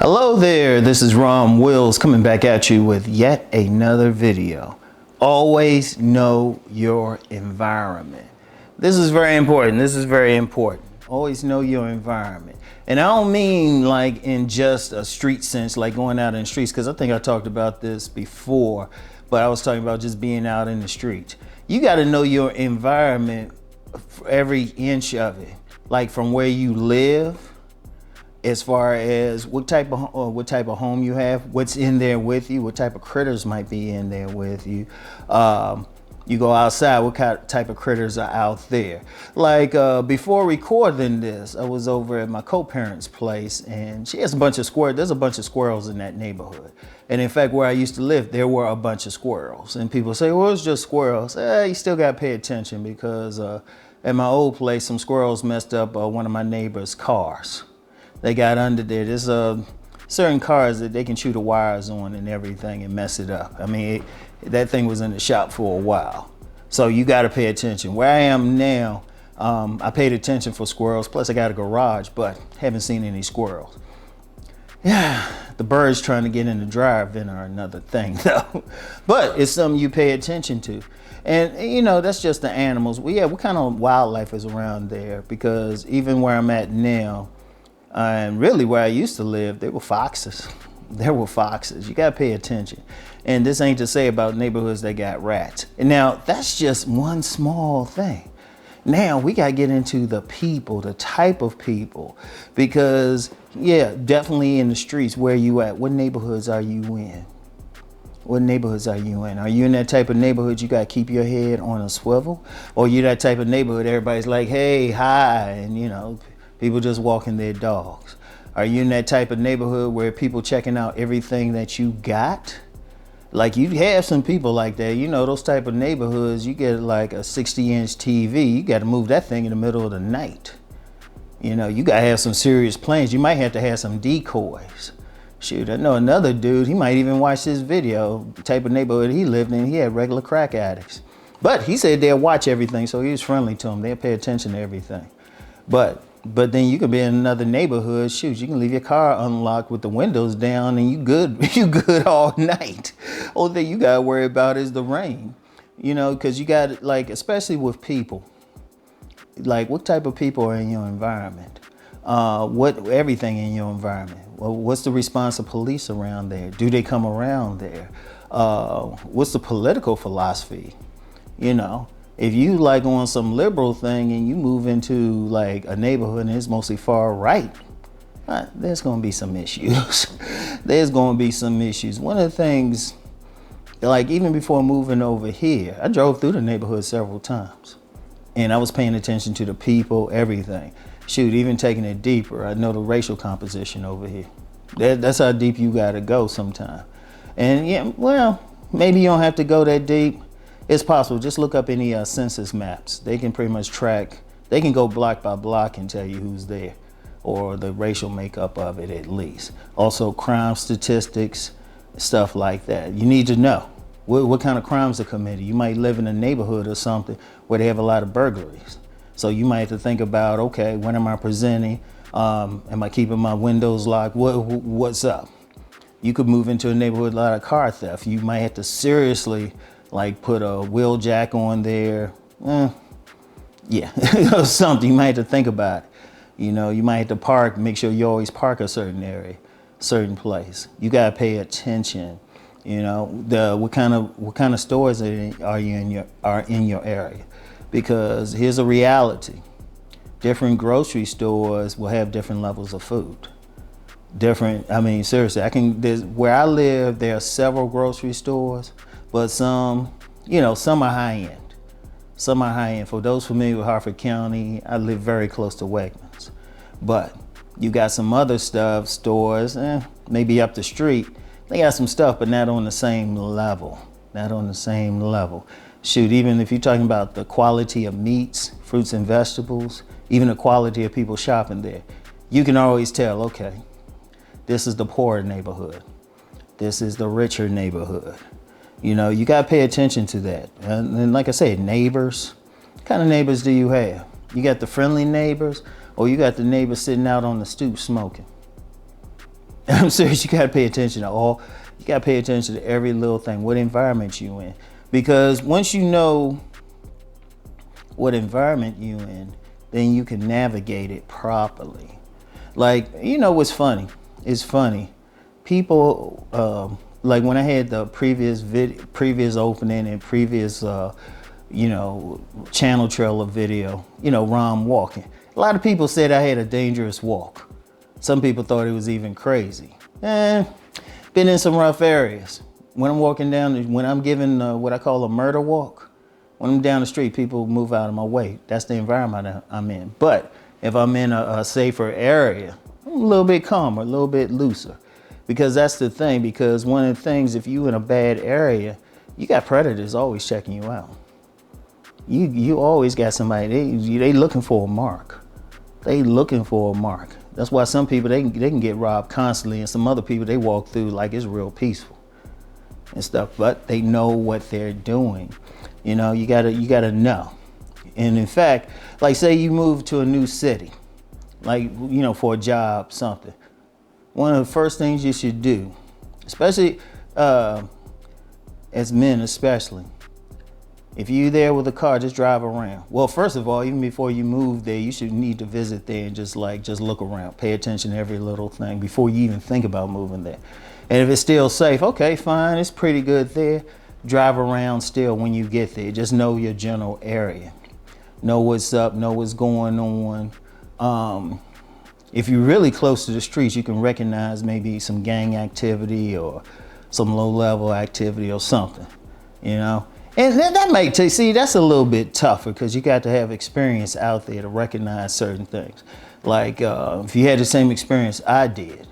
Hello there, this is Rom Wills coming back at you with yet another video. Always know your environment. This is very important. Always know your environment. And I don't mean like in just a street sense, like going out in the streets, because I think I talked about this before, but I was talking about just being out in the street. You got to know your environment for every inch of it, like from where you live, as far as what type of home you have, what's in there with you, what type of critters might be in there with you. You go outside, what type of critters are out there? Like before recording this, I was over at my co-parent's place, and she has a bunch of squirrels. There's a bunch of squirrels in that neighborhood. And in fact, where I used to live, there were a bunch of squirrels. And people say, well, it's just squirrels. You still got to pay attention because at my old place, some squirrels messed up one of my neighbor's cars. They got under there. There's certain cars that they can chew the wires on and everything and mess it up. I mean, that thing was in the shop for a while. So you got to pay attention. Where I am now, I paid attention for squirrels. Plus, I got a garage, but haven't seen any squirrels. Yeah, the birds trying to get in the dryer vent are another thing, though. But it's something you pay attention to. And, you know, that's just the animals. What kind of wildlife is around there? Because even where I'm at now, and really where I used to live, there were foxes. There were foxes. You got to pay attention. And this ain't to say about neighborhoods that got rats. And now that's just one small thing. Now we got to get into the people, the type of people, because yeah, definitely in the streets, where you at? What neighborhoods are you in? What neighborhoods are you in? Are you in that type of neighborhood you got to keep your head on a swivel? Or you that type of neighborhood everybody's like, hey, hi, and you know, people just walking their dogs? Are you in that type of neighborhood where people checking out everything that you got? Like you have some people like that, you know, those type of neighborhoods, you get like a 60-inch TV, you got to move that thing in the middle of the night. You know, you got to have some serious plans. You might have to have some decoys. Shoot, I know another dude, he might even watch this video, the type of neighborhood he lived in, he had regular crack addicts. But he said they'll watch everything, so he was friendly to them. They'll pay attention to everything. But then you could be in another neighborhood, shoot, you can leave your car unlocked with the windows down and you good all night. Only thing you gotta worry about is the rain, you know, because you got, like, especially with people, like what type of people are in your environment? Everything in your environment. Well, what's the response of police around there? Do they come around there? What's the political philosophy? You know, if you like on some liberal thing and you move into like a neighborhood and it's mostly far right, there's going to be some issues. There's going to be some issues. One of the things, like even before moving over here, I drove through the neighborhood several times and I was paying attention to the people, everything. Shoot, even taking it deeper, I know the racial composition over here. That's how deep you got to go sometime. And yeah, well, maybe you don't have to go that deep. It's possible. Just look up any census maps. They can pretty much track. They can go block by block and tell you who's there, or the racial makeup of it at least. Also, crime statistics, stuff like that. You need to know what kind of crimes are committed. You might live in a neighborhood or something where they have a lot of burglaries. So you might have to think about, okay, when am I presenting? Am I keeping my windows locked? What's up? You could move into a neighborhood with a lot of car theft. You might have to seriously like put a wheel jack on there. Yeah, something. You might have to think about it. You know, you might have to park, make sure you always park a certain area, certain place. You gotta pay attention. You know, what kind of stores are in your area? Because here's a reality. Different grocery stores will have different levels of food. I mean, seriously, where I live, there are several grocery stores, but some are high end. Some are high end. For those familiar with Harford County, I live very close to Wegmans. But you got some other stores, maybe up the street. They got some stuff, but not on the same level. Not on the same level. Shoot, even if you're talking about the quality of meats, fruits and vegetables, even the quality of people shopping there, you can always tell, okay, this is the poor neighborhood. This is the richer neighborhood. You know, you gotta pay attention to that. And like I said, neighbors, what kind of neighbors do you have? You got the friendly neighbors, or you got the neighbors sitting out on the stoop smoking? I'm serious. You gotta pay attention to all. You gotta pay attention to every little thing. What environment you in? Because once you know what environment you in, then you can navigate it properly. Like, you know what's funny? It's funny. People like when I had the previous opening and previous channel trailer video, Rom walking. A lot of people said I had a dangerous walk. Some people thought it was even crazy. Been in some rough areas. When I'm walking down, when I'm giving what I call a murder walk, when I'm down the street, people move out of my way. That's the environment I'm in. But if I'm in a safer area, I'm a little bit calmer, a little bit looser. Because that's the thing, because one of the things, if you in a bad area, you got predators always checking you out. You always got somebody, they looking for a mark. They looking for a mark. That's why some people, they can get robbed constantly, and some other people, they walk through like it's real peaceful and stuff, but they know what they're doing. You gotta know. And in fact, like say you move to a new city, like, for a job, something. One of the first things you should do, especially as men especially, if you're there with a car, just drive around. Well, first of all, even before you move there, you should need to visit there and just look around. Pay attention to every little thing before you even think about moving there. And if it's still safe, okay, fine, it's pretty good there. Drive around still when you get there. Just know your general area. Know what's up, know what's going on. If you're really close to the streets, you can recognize maybe some gang activity or some low-level activity or something, And that may take, that's a little bit tougher because you got to have experience out there to recognize certain things. Like if you had the same experience I did,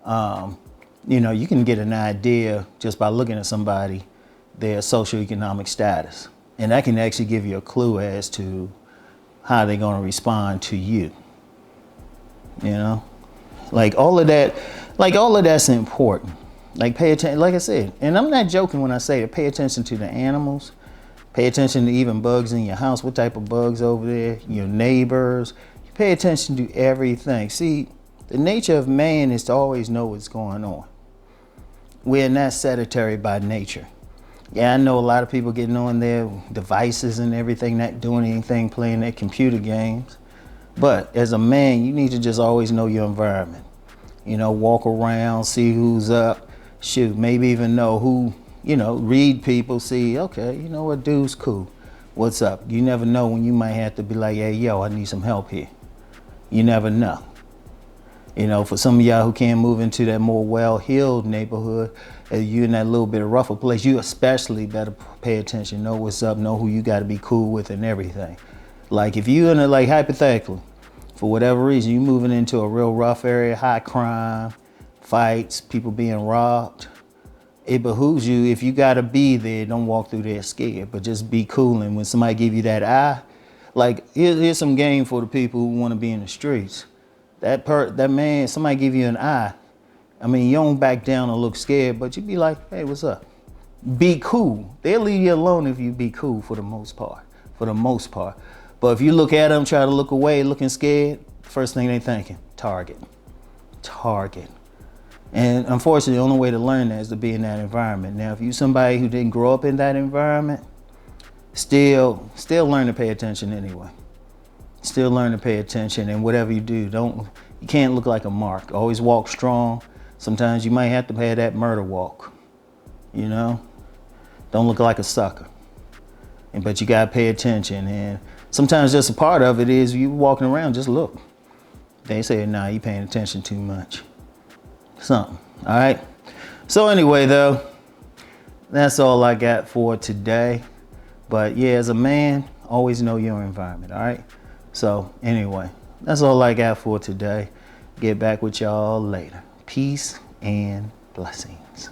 you can get an idea just by looking at somebody, their socioeconomic status. And that can actually give you a clue as to how they're going to respond to you. Like all of that's important. Like pay attention, like I said, and I'm not joking when I say it, pay attention to the animals, pay attention to even bugs in your house, what type of bugs over there, your neighbors, you pay attention to everything. See, the nature of man is to always know what's going on. We're not sedentary by nature. Yeah, I know a lot of people getting on their devices and everything, not doing anything, playing their computer games. But as a man, you need to just always know your environment. Walk around, see who's up. Shoot, maybe even know who, read people, see, okay, what dude's cool. What's up? You never know when you might have to be like, hey, yo, I need some help here. You never know. For some of y'all who can't move into that more well-heeled neighborhood, you in that little bit of rougher place, you especially better pay attention, know what's up, know who you got to be cool with and everything. Like if you in a, hypothetically, for whatever reason, you moving into a real rough area, high crime, fights, people being robbed, it behooves you, if you gotta be there, don't walk through there scared, but just be cool. And when somebody give you that eye, like here's some game for the people who want to be in the streets. That man, somebody give you an eye, you don't back down or look scared, but you be like, hey, what's up? Be cool. They'll leave you alone if you be cool for the most part. But if you look at them, try to look away, looking scared, first thing they thinking, target. And unfortunately, the only way to learn that is to be in that environment. Now, if you're somebody who didn't grow up in that environment, still learn to pay attention anyway. Still learn to pay attention, and whatever you do, you can't look like a mark. Always walk strong. Sometimes you might have to have that murder walk, Don't look like a sucker. But you gotta pay attention, and sometimes just a part of it is you walking around, just look. They say, nah, you paying attention too much. Something, all right? So anyway, though, that's all I got for today. But yeah, as a man, always know your environment, all right? So anyway, that's all I got for today. Get back with y'all later. Peace and blessings.